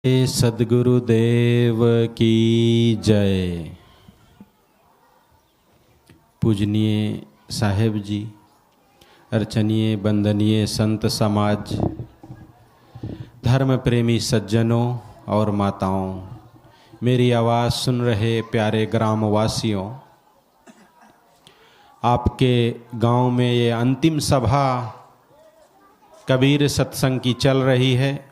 सद्गुरुदेव की जय। पूजनीय साहेब जी, अर्चनीय वंदनीय संत समाज, धर्म प्रेमी सज्जनों और माताओं, मेरी आवाज़ सुन रहे प्यारे ग्रामवासियों, आपके गांव में ये अंतिम सभा कबीर सत्संग की चल रही है।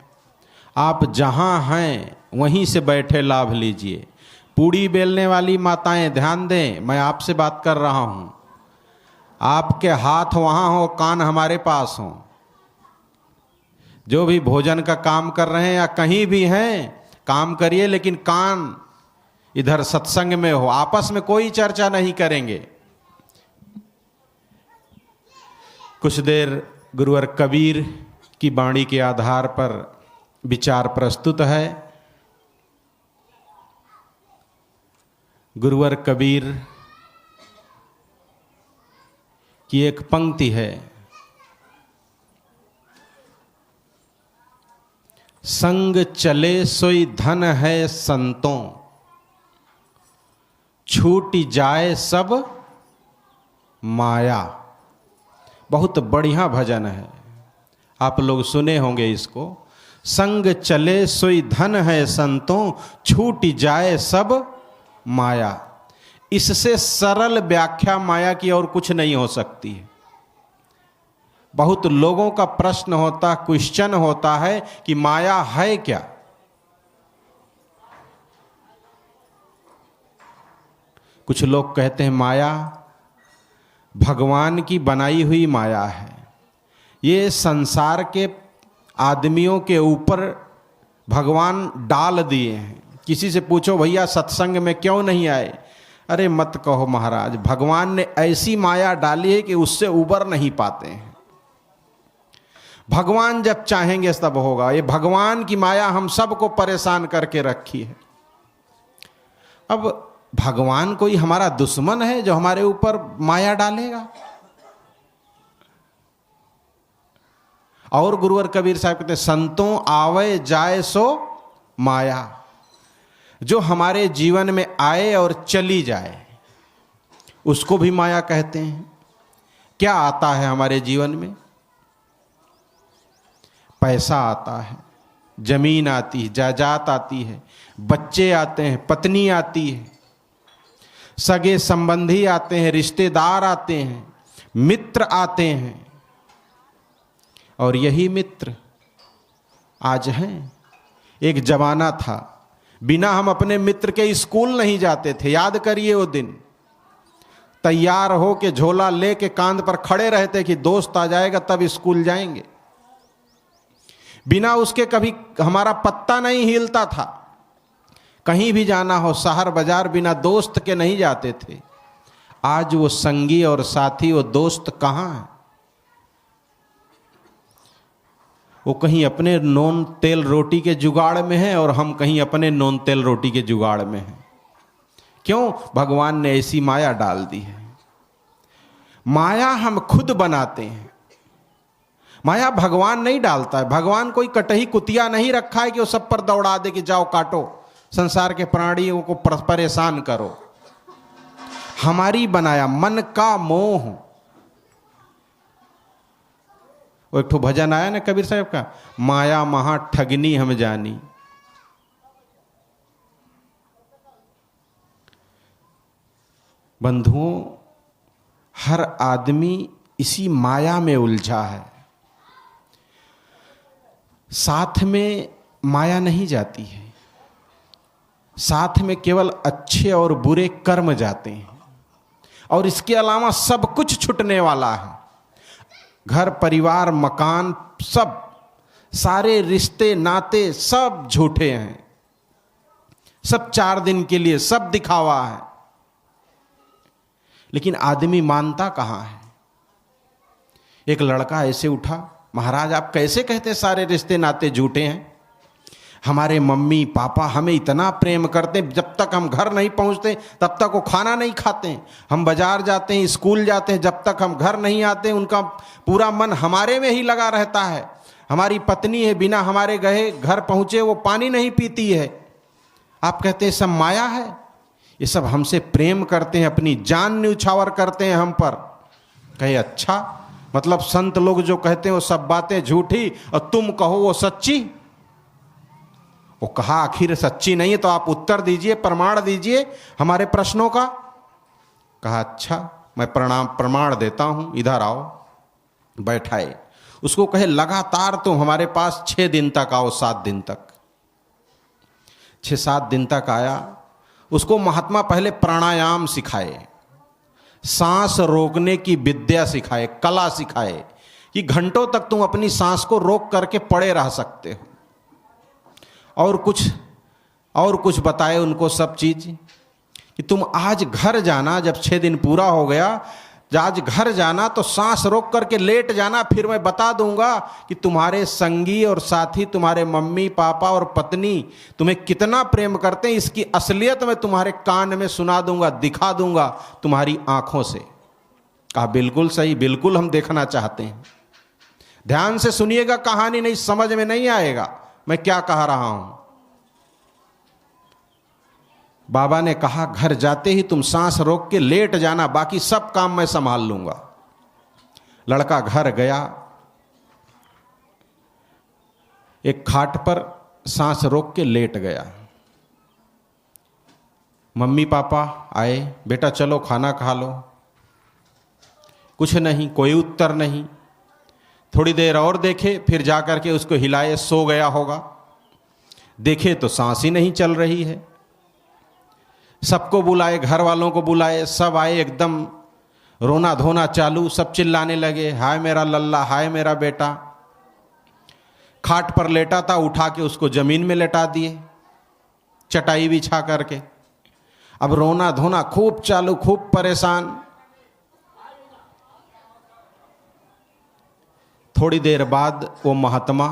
आप जहाँ हैं वहीं से बैठे लाभ लीजिए। पूड़ी बेलने वाली माताएं ध्यान दें, मैं आपसे बात कर रहा हूँ। आपके हाथ वहाँ हो, कान हमारे पास हो। जो भी भोजन का काम कर रहे हैं या कहीं भी हैं, काम करिए लेकिन कान इधर सत्संग में हो। आपस में कोई चर्चा नहीं करेंगे। कुछ देर गुरुवर कबीर की वाणी के आधार पर विचार प्रस्तुत है। गुरुवर कबीर की एक पंक्ति है, संग चले सोई धन है संतों, छूट जाए सब माया। बहुत बढ़िया भजन है, आप लोग सुने होंगे इसको। संग चले सोई धन है संतों, छूट जाए सब माया। इससे सरल व्याख्या माया की और कुछ नहीं हो सकती है। बहुत लोगों का प्रश्न होता, क्वेश्चन होता है कि माया है क्या। कुछ लोग कहते हैं माया भगवान की बनाई हुई माया है। ये संसार के आदमियों के ऊपर भगवान डाल दिए हैं। किसी से पूछो भैया सत्संग में क्यों नहीं आए, अरे मत कहो महाराज, भगवान ने ऐसी माया डाली है कि उससे उबर नहीं पाते हैं। भगवान जब चाहेंगे तब होगा। ये भगवान की माया हम सबको परेशान करके रखी है। अब भगवान कोई हमारा दुश्मन है जो हमारे ऊपर माया डालेगा? और गुरुवर कबीर साहब कहते हैं, संतों आवे जाए सो माया। जो हमारे जीवन में आए और चली जाए उसको भी माया कहते हैं। क्या आता है हमारे जीवन में? पैसा आता है, जमीन आती है, जायदाद आती है, बच्चे आते हैं, पत्नी आती है, सगे संबंधी आते हैं, रिश्तेदार आते हैं, मित्र आते हैं। और यही मित्र आज हैं। एक जमाना था बिना हम अपने मित्र के स्कूल नहीं जाते थे। याद करिए वो दिन, तैयार हो के झोला लेके कांध पर खड़े रहते कि दोस्त आ जाएगा तब स्कूल जाएंगे। बिना उसके कभी हमारा पत्ता नहीं हिलता था। कहीं भी जाना हो, शहर बाजार, बिना दोस्त के नहीं जाते थे। आज वो संगी और साथी, वो दोस्त कहाँ है? वो कहीं अपने नून तेल रोटी के जुगाड़ में है और हम कहीं अपने नून तेल रोटी के जुगाड़ में हैं। क्यों? भगवान ने ऐसी माया डाल दी है। माया हम खुद बनाते हैं, माया भगवान नहीं डालता है। भगवान कोई कटही कुतिया नहीं रखा है कि वो सब पर दौड़ा दे कि जाओ काटो, संसार के प्राणियों को परेशान करो। हमारी बनाया मन का मोह। वो एक ठो भजन आया ना कबीर साहब का, माया महा ठगनी हम जानी। बंधुओं, हर आदमी इसी माया में उलझा है। साथ में माया नहीं जाती है, साथ में केवल अच्छे और बुरे कर्म जाते हैं। और इसके अलावा सब कुछ छूटने वाला है। घर परिवार मकान सब, सारे रिश्ते नाते सब झूठे हैं, सब 4 दिन के लिए, सब दिखावा है। लेकिन आदमी मानता कहाँ है? एक लड़का ऐसे उठा, महाराज आप कैसे कहते सारे रिश्ते नाते झूठे हैं? हमारे मम्मी पापा हमें इतना प्रेम करते हैं, जब तक हम घर नहीं पहुंचते तब तक वो खाना नहीं खाते हैं। हम बाजार जाते हैं, स्कूल जाते हैं, जब तक हम घर नहीं आते उनका पूरा मन हमारे में ही लगा रहता है। हमारी पत्नी है, बिना हमारे गए घर पहुंचे वो पानी नहीं पीती है। आप कहते हैं सब माया है। ये सब हमसे प्रेम करते हैं, अपनी जान न्यौछावर करते हैं हम पर। कहे अच्छा, मतलब संत लोग जो कहते हैं वो सब बातें झूठी और तुम कहो वो सच्ची। वो कहा आखिर सच्ची नहीं है तो आप उत्तर दीजिए, प्रमाण दीजिए हमारे प्रश्नों का। कहा अच्छा, मैं प्रमाण देता हूं, इधर आओ। बैठाए उसको, कहे लगातार तुम हमारे पास 6 दिन तक आओ, 7 दिन तक। 6-7 दिन तक आया। उसको महात्मा पहले प्राणायाम सिखाए, सांस रोकने की विद्या सिखाए, कला सिखाए कि घंटों तक तुम अपनी सांस को रोक करके पड़े रह सकते हो। और कुछ बताए उनको सब चीज कि तुम आज घर जाना, जब 6 दिन पूरा हो गया, आज घर जाना तो सांस रोक करके लेट जाना। फिर मैं बता दूंगा कि तुम्हारे संगी और साथी, तुम्हारे मम्मी पापा और पत्नी तुम्हें कितना प्रेम करते हैं, इसकी असलियत मैं तुम्हारे कान में सुना दूंगा, दिखा दूंगा तुम्हारी आंखों से। कहा बिल्कुल सही, बिल्कुल हम देखना चाहते हैं। ध्यान से सुनिएगा, कहानी नहीं समझ में नहीं आएगा मैं क्या कह रहा हूं। बाबा ने कहा घर जाते ही तुम सांस रोक के लेट जाना, बाकी सब काम मैं संभाल लूंगा। लड़का घर गया, एक खाट पर सांस रोक के लेट गया। मम्मी पापा आए, बेटा चलो खाना खा लो। कुछ नहीं, कोई उत्तर नहीं। थोड़ी देर और देखे, फिर जाकर के उसको हिलाए, सो गया होगा। देखे तो सांस ही नहीं चल रही है। सबको बुलाए, घर वालों को बुलाए, सब आए, एकदम रोना धोना चालू, सब चिल्लाने लगे, हाय मेरा लल्ला, हाय मेरा बेटा। खाट पर लेटा था, उठा के उसको जमीन में लेटा दिए, चटाई बिछा करके। अब रोना धोना खूब चालू, खूब परेशान। थोड़ी देर बाद वो महात्मा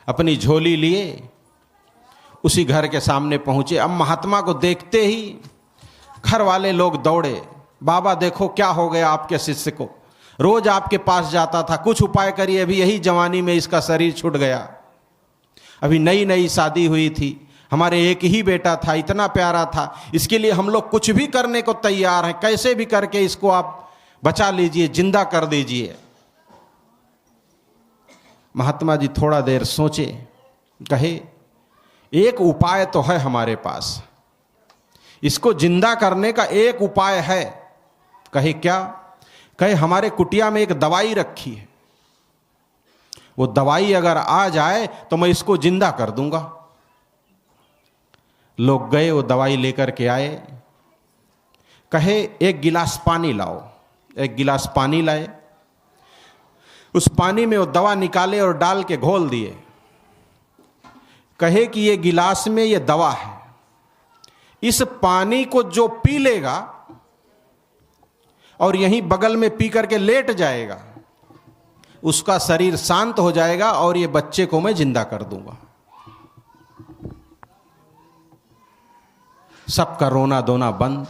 अपनी झोली लिए उसी घर के सामने पहुंचे। अब महात्मा को देखते ही घर वाले लोग दौड़े, बाबा देखो क्या हो गया आपके शिष्य को, रोज आपके पास जाता था, कुछ उपाय करिए, अभी यही जवानी में इसका शरीर छूट गया। अभी नई नई शादी हुई थी, हमारे एक ही बेटा था, इतना प्यारा था, इसके लिए हम लोग कुछ भी करने को तैयार हैं, कैसे भी करके इसको आप बचा लीजिए, जिंदा कर दीजिए। महात्मा जी थोड़ा देर सोचे, कहे एक उपाय तो है हमारे पास, इसको जिंदा करने का एक उपाय है। कहे क्या? कहे हमारे कुटिया में एक दवाई रखी है, वो दवाई अगर आ जाए तो मैं इसको जिंदा कर दूंगा। लोग गए, वो दवाई लेकर के आए। कहे एक गिलास पानी लाओ। एक गिलास पानी लाए, उस पानी में वो दवा निकाले और डाल के घोल दिए। कहे कि ये गिलास में ये दवा है, इस पानी को जो पी लेगा और यहीं बगल में पी करके लेट जाएगा, उसका शरीर शांत हो जाएगा और ये बच्चे को मैं जिंदा कर दूंगा। सबका रोना धोना बंद।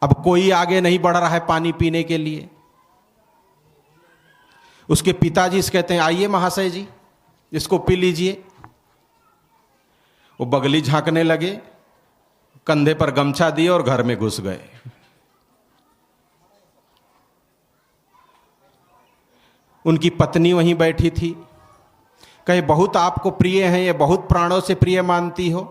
अब कोई आगे नहीं बढ़ रहा है पानी पीने के लिए। उसके पिताजी से कहते हैं आइए महाशय जी, इसको पी लीजिए। वो बगली झांकने लगे, कंधे पर गमछा दिए और घर में घुस गए। उनकी पत्नी वहीं बैठी थी। कहे बहुत आपको प्रिय हैं, ये बहुत प्राणों से प्रिय मानती हो,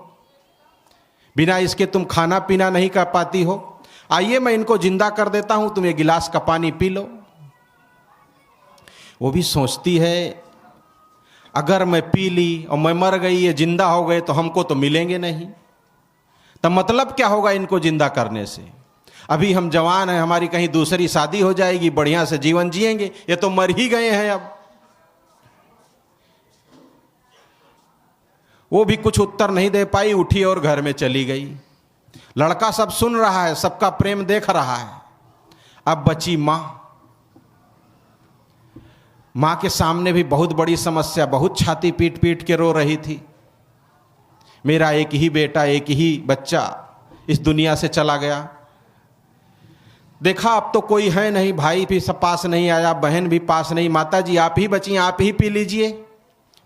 बिना इसके तुम खाना पीना नहीं कर पाती हो, आइए मैं इनको जिंदा कर देता हूं, तुम ये गिलास का पानी पी लो। वो भी सोचती है अगर मैं पी ली और मैं मर गई, ये जिंदा हो गए तो हमको तो मिलेंगे नहीं, तब मतलब क्या होगा इनको जिंदा करने से। अभी हम जवान हैं, हमारी कहीं दूसरी शादी हो जाएगी, बढ़िया से जीवन जिएंगे, ये तो मर ही गए हैं। अब वो भी कुछ उत्तर नहीं दे पाई, उठी और घर में चली गई। लड़का सब सुन रहा है, सबका प्रेम देख रहा है। अब बची मां। मां के सामने भी बहुत बड़ी समस्या, बहुत छाती पीट पीट के रो रही थी। मेरा एक ही बेटा, एक ही बच्चा इस दुनिया से चला गया। देखा अब तो कोई है नहीं, भाई भी सब पास नहीं आया, बहन भी पास नहीं, माता जी आप ही बची, आप ही पी लीजिए,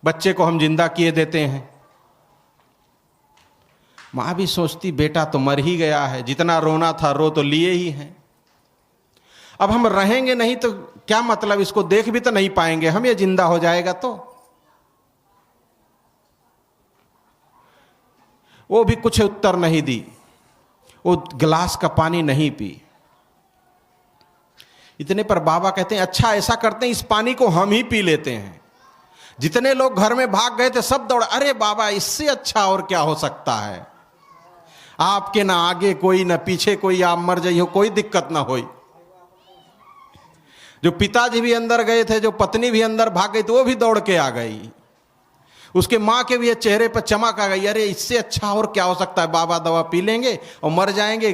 बच्चे को हम जिंदा किए देते हैं। मां भी सोचती बेटा तो मर ही गया है, जितना रोना था रो तो लिए ही हैं, अब हम रहेंगे नहीं तो क्या मतलब, इसको देख भी तो नहीं पाएंगे हम, ये जिंदा हो जाएगा तो। वो भी कुछ उत्तर नहीं दी, वो गिलास का पानी नहीं पी। इतने पर बाबा कहते हैं अच्छा ऐसा करते हैं, इस पानी को हम ही पी लेते हैं। जितने लोग घर में भाग गए थे सब दौड़ा, अरे बाबा इससे अच्छा और क्या हो सकता है, आपके ना आगे कोई ना पीछे कोई, आप मर जाइए कोई दिक्कत ना होई। जो पिताजी भी अंदर गए थे, जो पत्नी भी अंदर भाग गई, तो वो भी दौड़ के आ गई। उसके माँ के भी चेहरे पर चमक आ गई, अरे इससे अच्छा और क्या हो सकता है, बाबा दवा पी लेंगे और मर जाएंगे,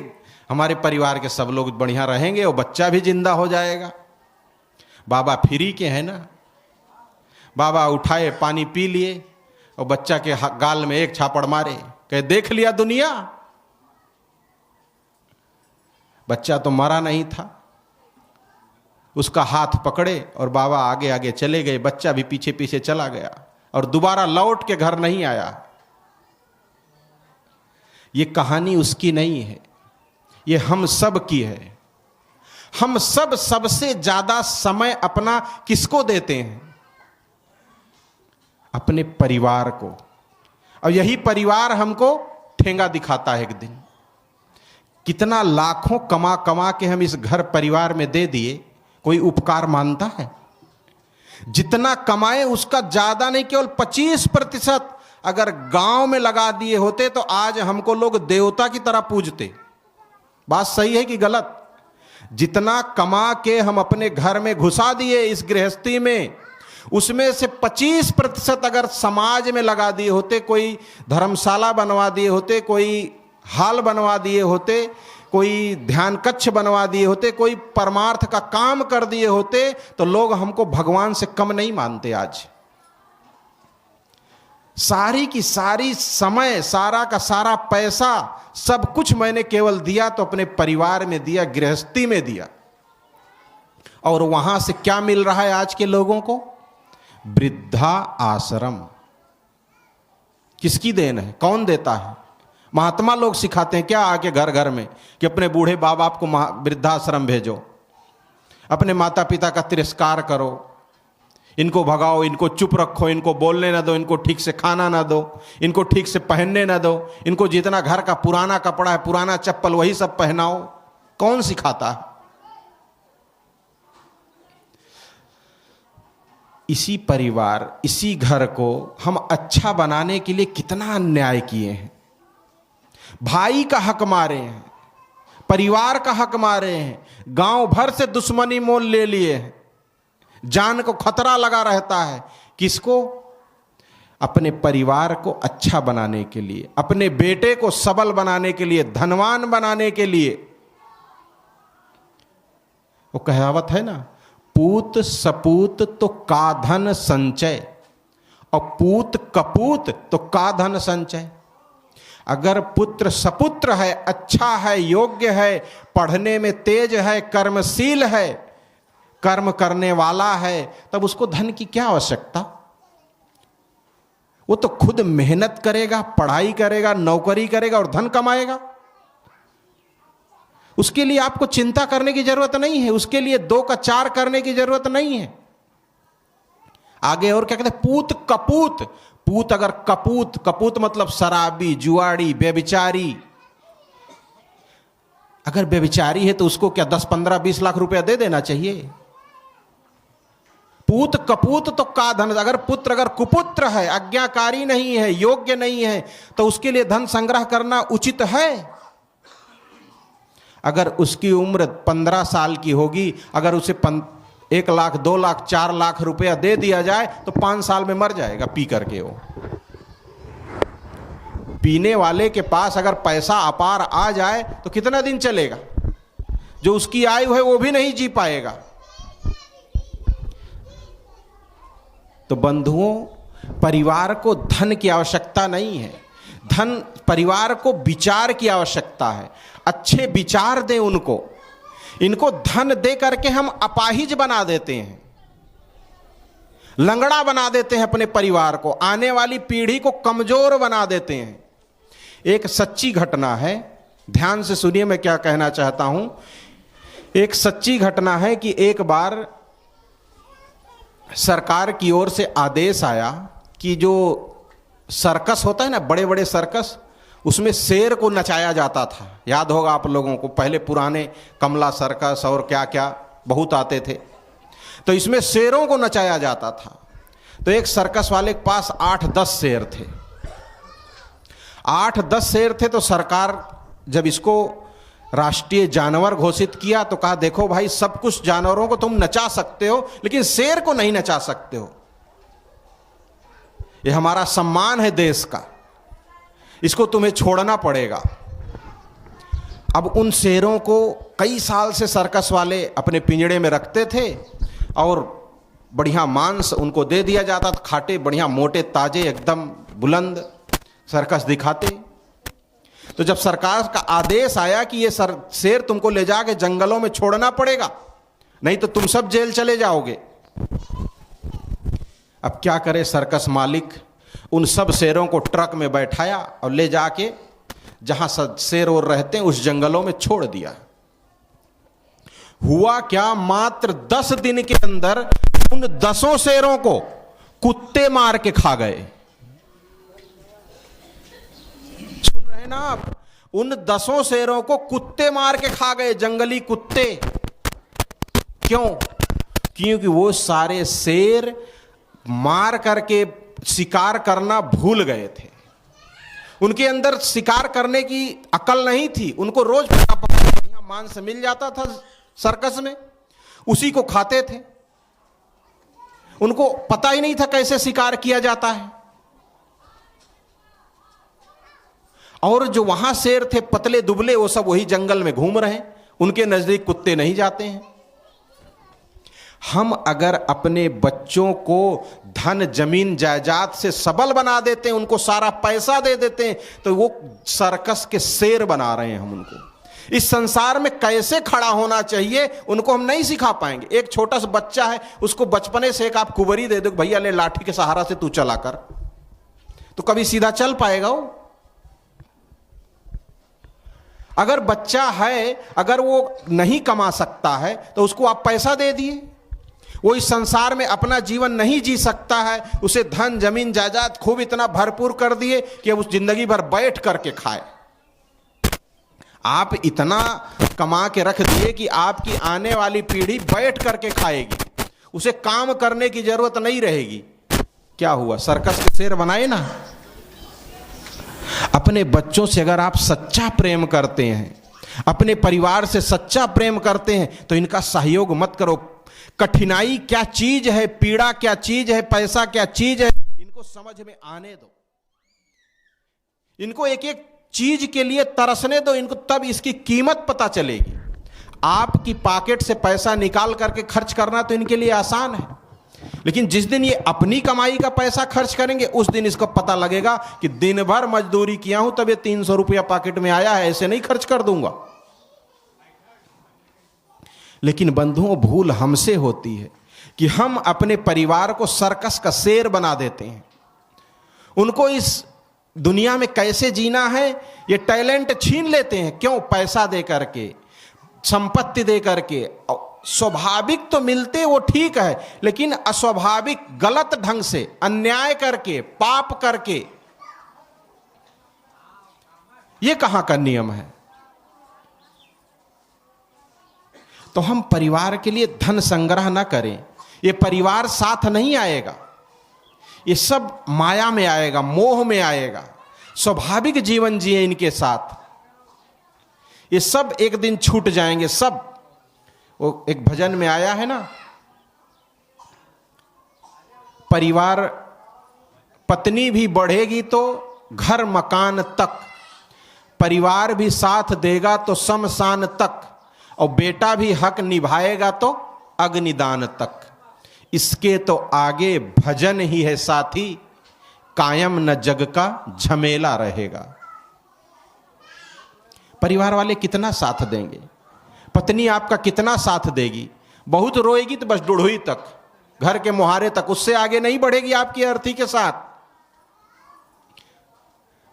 हमारे परिवार के सब लोग बढ़िया रहेंगे और बच्चा भी जिंदा हो जाएगा। बाबा फ्री के हैं ना, बाबा उठाए पानी पी लिए और बच्चा के गाल में एक छापड़ मारे, कहे देख लिया दुनिया, बच्चा तो मरा नहीं था। उसका हाथ पकड़े और बाबा आगे आगे चले गए, बच्चा भी पीछे पीछे चला गया और दोबारा लौट के घर नहीं आया। ये कहानी उसकी नहीं है, ये हम सब की है। हम सब सबसे ज्यादा समय अपना किसको देते हैं? अपने परिवार को। और यही परिवार हमको ठेंगा दिखाता है एक दिन। कितना लाखों कमा कमा के हम इस घर परिवार में दे दिए, कोई उपकार मानता है? जितना कमाए उसका ज्यादा नहीं, केवल 25% अगर गांव में लगा दिए होते तो आज हमको लोग देवता की तरह पूजते। बात सही है कि गलत? जितना कमा के हम अपने घर में घुसा दिए इस गृहस्थी में, उसमें से 25% अगर समाज में लगा दिए होते, कोई धर्मशाला बनवा दिए होते, कोई हाल बनवा दिए होते, कोई ध्यान कक्ष बनवा दिए होते, कोई परमार्थ का काम कर दिए होते, तो लोग हमको भगवान से कम नहीं मानते। आज सारी की सारी समय, सारा का सारा पैसा, सब कुछ मैंने केवल दिया तो अपने परिवार में दिया, गृहस्थी में दिया। और वहां से क्या मिल रहा है आज के लोगों को? वृद्धा आश्रम। किसकी देन है? कौन देता है? महात्मा लोग सिखाते हैं क्या आके घर घर में कि अपने बूढ़े बाप बाप को वृद्धाश्रम भेजो, अपने माता पिता का तिरस्कार करो, इनको भगाओ, इनको चुप रखो, इनको बोलने ना दो, इनको ठीक से खाना ना दो, इनको ठीक से पहनने ना दो, इनको जितना घर का पुराना कपड़ा है, पुराना चप्पल, वही सब पहनाओ। कौन सिखाता है? इसी परिवार, इसी घर को हम अच्छा बनाने के लिए कितना अन्याय किए हैं। भाई का हक मारे हैं, परिवार का हक मारे हैं, गांव भर से दुश्मनी मोल ले लिए हैं, जान को खतरा लगा रहता है। किसको? अपने परिवार को अच्छा बनाने के लिए, अपने बेटे को सबल बनाने के लिए, धनवान बनाने के लिए। वो कहावत है ना, पूत सपूत तो का धन संचय, और पूत कपूत तो का धन संचय। अगर पुत्र सपुत्र है, अच्छा है, योग्य है, पढ़ने में तेज है, कर्मशील है, कर्म करने वाला है, तब उसको धन की क्या आवश्यकता? वो तो खुद मेहनत करेगा, पढ़ाई करेगा, नौकरी करेगा और धन कमाएगा। उसके लिए आपको चिंता करने की जरूरत नहीं है, उसके लिए 2 का 4 करने की जरूरत नहीं है। आगे और क्या कहते हैं? पूत कपूत। पूत अगर कपूत, कपूत मतलब शराबी, जुआड़ी, व्यभिचारी। अगर व्यभिचारी है तो उसको क्या 10, 15, 20 लाख रुपया दे देना चाहिए? पूत कपूत तो का धन। अगर पुत्र अगर कुपुत्र है, आज्ञाकारी नहीं है, योग्य नहीं है, तो उसके लिए धन संग्रह करना उचित है? अगर उसकी उम्र 15 साल की होगी, अगर उसे 1 लाख, 2 लाख, 4 लाख रुपया दे दिया जाए तो 5 साल में मर जाएगा पी करके। वो पीने वाले के पास अगर पैसा अपार आ जाए तो कितना दिन चलेगा? जो उसकी आयु है वो भी नहीं जी पाएगा। तो बंधुओं, परिवार को धन की आवश्यकता नहीं है, धन परिवार को विचार की आवश्यकता है। अच्छे विचार दें उनको इनको धन दे करके हम अपाहिज बना देते हैं, लंगड़ा बना देते हैं अपने परिवार को, आने वाली पीढ़ी को कमजोर बना देते हैं। एक सच्ची घटना है, ध्यान से सुनिए मैं क्या कहना चाहता हूं। एक सच्ची घटना है कि एक बार सरकार की ओर से आदेश आया कि जो सर्कस होता है ना, बड़े बड़े सर्कस, उसमें शेर को नचाया जाता था। याद होगा आप लोगों को, पहले पुराने कमला सर्कस और क्या क्या बहुत आते थे, तो इसमें शेरों को नचाया जाता था। तो एक सर्कस वाले के पास 8-10 शेर थे। 8-10 शेर थे, तो सरकार जब इसको राष्ट्रीय जानवर घोषित किया तो कहा देखो भाई, सब कुछ जानवरों को तुम नचा सकते हो लेकिन शेर को नहीं नचा सकते हो, ये हमारा सम्मान है देश का, इसको तुम्हें छोड़ना पड़ेगा। अब उन शेरों को कई साल से सर्कस वाले अपने पिंजड़े में रखते थे और बढ़िया मांस उनको दे दिया जाता था, खाटे बढ़िया मोटे ताजे एकदम बुलंद सर्कस दिखाते। तो जब सरकार का आदेश आया कि ये शेर तुमको ले जाके जंगलों में छोड़ना पड़ेगा, नहीं तो तुम सब जेल चले जाओगे। अब क्या करे सर्कस मालिक, उन सब शेरों को ट्रक में बैठाया और ले जाके जहां शेर और रहते हैं उस जंगलों में छोड़ दिया। हुआ क्या, मात्र 10 दिन के अंदर उन 10 शेरों को कुत्ते मार के खा गए। सुन रहे ना आप, उन 10 शेरों को कुत्ते मार के खा गए, जंगली कुत्ते। क्यों? क्योंकि वो सारे शेर मार करके शिकार करना भूल गए थे, उनके अंदर शिकार करने की अकल नहीं थी। उनको रोज बढ़िया मांस मिल जाता था सर्कस में, उसी को खाते थे, उनको पता ही नहीं था कैसे शिकार किया जाता है। और जो वहां शेर थे पतले दुबले, वो सब वही जंगल में घूम रहे हैं, उनके नजदीक कुत्ते नहीं जाते हैं। हम अगर अपने बच्चों को धन जमीन जायदाद से सबल बना देते हैं, उनको सारा पैसा दे देते हैं, तो वो सर्कस के शेर बना रहे हैं हम उनको। इस संसार में कैसे खड़ा होना चाहिए उनको हम नहीं सिखा पाएंगे। एक छोटा सा बच्चा है, उसको बचपने से एक आप कुबरी दे दो, भैया ले लाठी के सहारा से तू चला कर, तो कभी सीधा चल पाएगा वो? अगर बच्चा है, अगर वो नहीं कमा सकता है तो उसको आप पैसा दे दिए, वो इस संसार में अपना जीवन नहीं जी सकता है, उसे धन जमीन जायदाद खूब इतना भरपूर कर दिए कि उस जिंदगी भर बैठ करके खाए। आप इतना कमा के रख दिए कि आपकी आने वाली पीढ़ी बैठ करके खाएगी, उसे काम करने की जरूरत नहीं रहेगी। क्या हुआ? सर्कस के शेर बनाए ना। अपने बच्चों से अगर आप सच्चा प्रेम करते हैं, अपने परिवार से सच्चा प्रेम करते हैं, तो इनका सहयोग मत करो। कठिनाई क्या चीज है, पीड़ा क्या चीज है, पैसा क्या चीज है, इनको समझ में आने दो। इनको एक एक चीज के लिए तरसने दो इनको, तब इसकी कीमत पता चलेगी। आपकी पॉकेट से पैसा निकाल करके खर्च करना तो इनके लिए आसान है, लेकिन जिस दिन ये अपनी कमाई का पैसा खर्च करेंगे उस दिन इसको पता लगेगा कि दिन भर मजदूरी किया हूं तब ये 300 रुपया पॉकेट में आया है, ऐसे नहीं खर्च कर दूंगा। लेकिन बंधुओं, भूल हमसे होती है कि हम अपने परिवार को सर्कस का शेर बना देते हैं। उनको इस दुनिया में कैसे जीना है ये टैलेंट छीन लेते हैं। क्यों? पैसा दे करके, संपत्ति दे करके। स्वाभाविक तो मिलते वो ठीक है, लेकिन अस्वाभाविक गलत ढंग से, अन्याय करके, पाप करके, ये कहां का नियम है? तो हम परिवार के लिए धन संग्रह ना करें, ये परिवार साथ नहीं आएगा, ये सब माया में आएगा, मोह में आएगा। स्वाभाविक जीवन जिए इनके साथ, ये सब एक दिन छूट जाएंगे सब। वो एक भजन में आया है ना, परिवार पत्नी भी बढ़ेगी तो घर मकान तक, परिवार भी साथ देगा तो शमशान तक, और बेटा भी हक निभाएगा तो अग्निदान तक। इसके तो आगे भजन ही है साथी, कायम न जग का झमेला रहेगा। परिवार वाले कितना साथ देंगे? पत्नी आपका कितना साथ देगी? बहुत रोएगी तो बस डुढ़ोई तक, घर के मुहारे तक, उससे आगे नहीं बढ़ेगी आपकी अर्थी के साथ।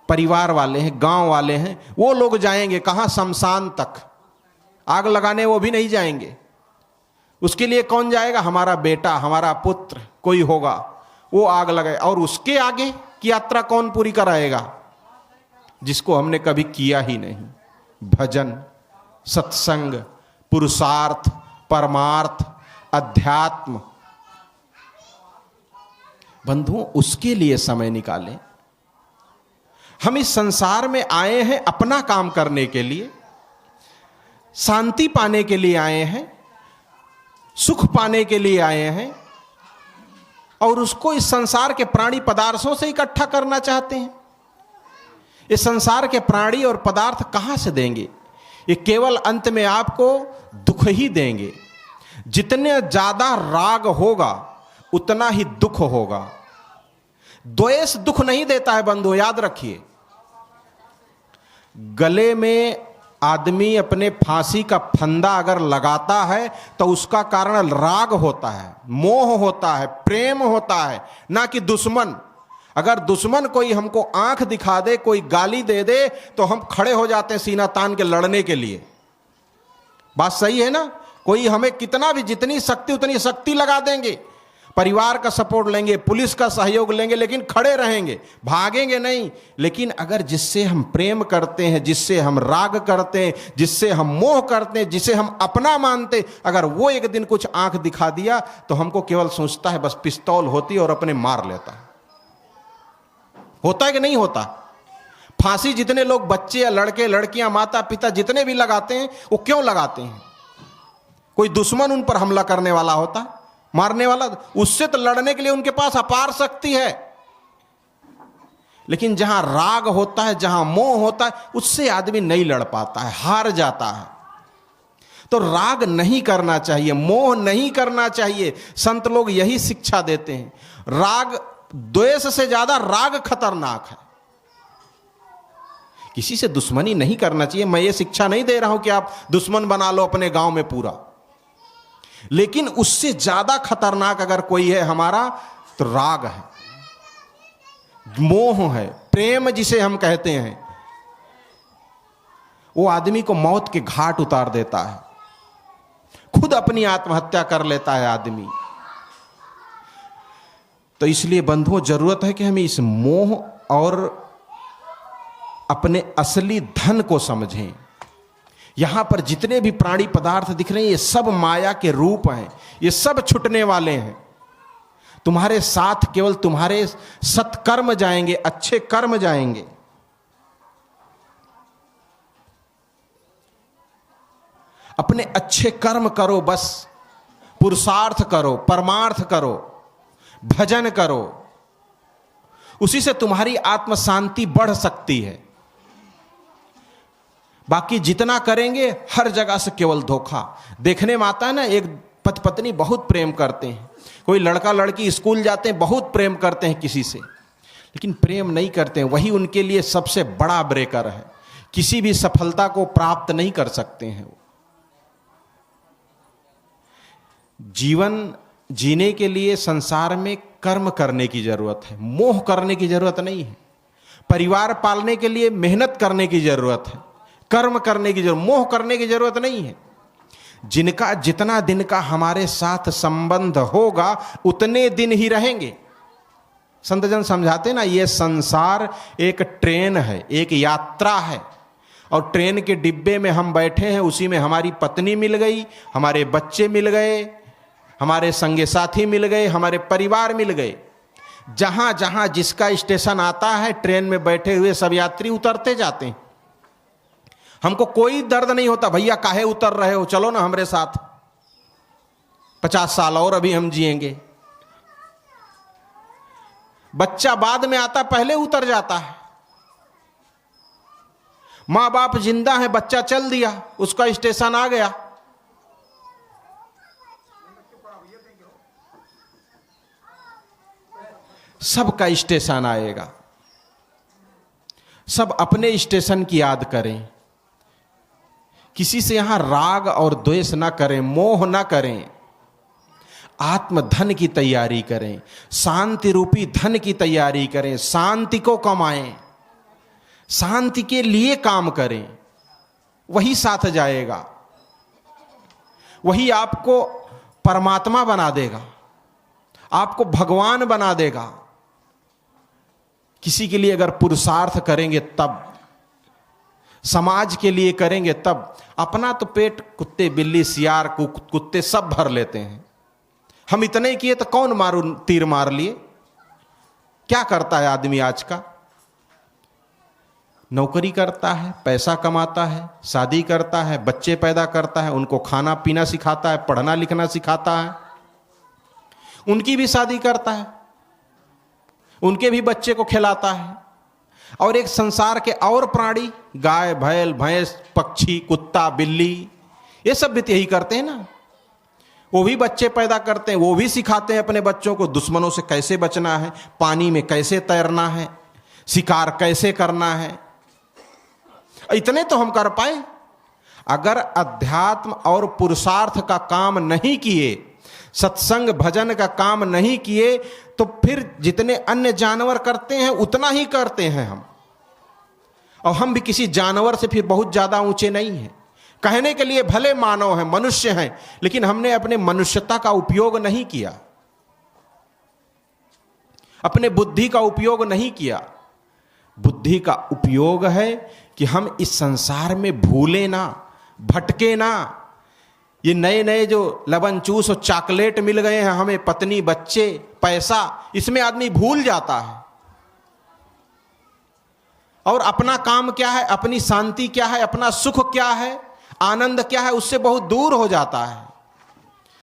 परिवार वाले हैं, गांव वाले हैं, वो लोग जाएंगे कहां? शमशान तक। आग लगाने वो भी नहीं जाएंगे। उसके लिए कौन जाएगा? हमारा बेटा, हमारा पुत्र कोई होगा, वो आग लगाए। और उसके आगे की यात्रा कौन पूरी कराएगा? जिसको हमने कभी किया ही नहीं। भजन, सत्संग, पुरुषार्थ, परमार्थ, अध्यात्म। बंधुओं, उसके लिए समय निकालें। हम इस संसार में आए हैं अपना काम करने के लिए, शांति पाने के लिए आए हैं, सुख पाने के लिए आए हैं, और उसको इस संसार के प्राणी पदार्थों से इकट्ठा करना चाहते हैं। इस संसार के प्राणी और पदार्थ कहां से देंगे? ये केवल अंत में आपको दुख ही देंगे। जितने ज्यादा राग होगा उतना ही दुख होगा। द्वेष दुख नहीं देता है बंधु, याद रखिए। गले में आदमी अपने फांसी का फंदा अगर लगाता है तो उसका कारण राग होता है, मोह होता है, प्रेम होता है, ना कि दुश्मन। अगर दुश्मन कोई हमको आंख दिखा दे, कोई गाली दे दे, तो हम खड़े हो जाते हैं सीना तान के लड़ने के लिए। बात सही है ना? कोई हमें कितना भी, जितनी शक्ति उतनी शक्ति लगा देंगे, परिवार का सपोर्ट लेंगे, पुलिस का सहयोग लेंगे, लेकिन खड़े रहेंगे, भागेंगे नहीं। लेकिन अगर जिससे हम प्रेम करते हैं, जिससे हम राग करते हैं, जिससे हम मोह करते हैं, जिसे हम अपना मानते, अगर वो एक दिन कुछ आंख दिखा दिया तो हमको केवल सोचता है बस पिस्तौल होती और अपने मार लेता। होता है कि नहीं होता? फांसी जितने लोग, बच्चे या लड़के लड़कियां, माता पिता जितने भी लगाते हैं, वो क्यों लगाते हैं? कोई दुश्मन उन पर हमला करने वाला होता, मारने वाला, उससे तो लड़ने के लिए उनके पास अपार शक्ति है। लेकिन जहां राग होता है, जहां मोह होता है, उससे आदमी नहीं लड़ पाता है, हार जाता है। तो राग नहीं करना चाहिए, मोह नहीं करना चाहिए। संत लोग यही शिक्षा देते हैं। राग, द्वेष से ज्यादा राग खतरनाक है। किसी से दुश्मनी नहीं करना चाहिए। मैं ये शिक्षा नहीं दे रहा हूं कि आप दुश्मन बना लो अपने गांव में पूरा, लेकिन उससे ज्यादा खतरनाक अगर कोई है हमारा, तो राग है, मोह है, प्रेम जिसे हम कहते हैं। वो आदमी को मौत के घाट उतार देता है, खुद अपनी आत्महत्या कर लेता है आदमी। तो इसलिए बंधुओं, जरूरत है कि हम इस मोह और अपने असली धन को समझें। यहां पर जितने भी प्राणी पदार्थ दिख रहे हैं, ये सब माया के रूप हैं, ये सब छूटने वाले हैं। तुम्हारे साथ केवल तुम्हारे सत्कर्म जाएंगे, अच्छे कर्म जाएंगे। अपने अच्छे कर्म करो, बस पुरुषार्थ करो, परमार्थ करो, भजन करो। उसी से तुम्हारी आत्म शांति बढ़ सकती है। बाकी जितना करेंगे, हर जगह से केवल धोखा। देखने में आता है ना, एक पति पत्नी बहुत प्रेम करते हैं, कोई लड़का लड़की स्कूल जाते हैं, बहुत प्रेम करते हैं किसी से, लेकिन प्रेम नहीं करते हैं। वही उनके लिए सबसे बड़ा ब्रेकर है। किसी भी सफलता को प्राप्त नहीं कर सकते हैं वो। जीवन जीने के लिए संसार में कर्म करने की जरूरत है, मोह करने की जरूरत नहीं है। परिवार पालने के लिए मेहनत करने की जरूरत है, कर्म करने की जरूरत, मोह करने की जरूरत नहीं है। जिनका जितना दिन का हमारे साथ संबंध होगा, उतने दिन ही रहेंगे। संतजन समझाते ना, ये संसार एक ट्रेन है, एक यात्रा है, और ट्रेन के डिब्बे में हम बैठे हैं, उसी में हमारी पत्नी मिल गई, हमारे बच्चे मिल गए, हमारे संगे साथी मिल गए, हमारे परिवार मिल गए। जहां जहां जिसका स्टेशन आता है, ट्रेन में बैठे हुए सब यात्री उतरते जाते हैं। हमको कोई दर्द नहीं होता, भैया काहे उतर रहे हो, चलो ना हमारे साथ, 50 साल और अभी हम जिएंगे। बच्चा बाद में आता, पहले उतर जाता है। मां बाप जिंदा है, बच्चा चल दिया, उसका स्टेशन आ गया। सबका स्टेशन आएगा। सब अपने स्टेशन की याद करें किसी से यहां राग और द्वेष ना करें, मोह ना करें। आत्मधन की तैयारी करें, शांति रूपी धन की तैयारी करें, शांति को कमाएं, शांति के लिए काम करें। वही साथ जाएगा, वही आपको परमात्मा बना देगा, आपको भगवान बना देगा। किसी के लिए अगर पुरुषार्थ करेंगे तब, समाज के लिए करेंगे तब। अपना तो पेट कुत्ते बिल्ली सियार कुत्ते सब भर लेते हैं। हम इतने किए तो कौन मारू तीर मार लिए। क्या करता है आदमी आज का? नौकरी करता है, पैसा कमाता है, शादी करता है, बच्चे पैदा करता है, उनको खाना पीना सिखाता है, पढ़ना लिखना सिखाता है, उनकी भी शादी करता है, उनके भी बच्चे को खिलाता है। और एक संसार के और प्राणी, गाय बैल भैंस पक्षी कुत्ता बिल्ली, ये सब भी यही करते हैं ना। वो भी बच्चे पैदा करते हैं, वो भी सिखाते हैं अपने बच्चों को दुश्मनों से कैसे बचना है, पानी में कैसे तैरना है, शिकार कैसे करना है। इतने तो हम कर पाए। अगर अध्यात्म और पुरुषार्थ का काम नहीं किए, सत्संग भजन का काम नहीं किए, तो फिर जितने अन्य जानवर करते हैं उतना ही करते हैं हम। और हम भी किसी जानवर से फिर बहुत ज्यादा ऊंचे नहीं हैं। कहने के लिए भले मानव हैं, मनुष्य हैं, लेकिन हमने अपने मनुष्यता का उपयोग नहीं किया, अपने बुद्धि का उपयोग नहीं किया। बुद्धि का उपयोग है कि हम इस संसार में भूले ना, भटके ना। ये नए नए जो लबन चूस और चॉकलेट मिल गए हैं हमें, पत्नी बच्चे पैसा, इसमें आदमी भूल जाता है। और अपना काम क्या है, अपनी शांति क्या है, अपना सुख क्या है, आनंद क्या है, उससे बहुत दूर हो जाता है।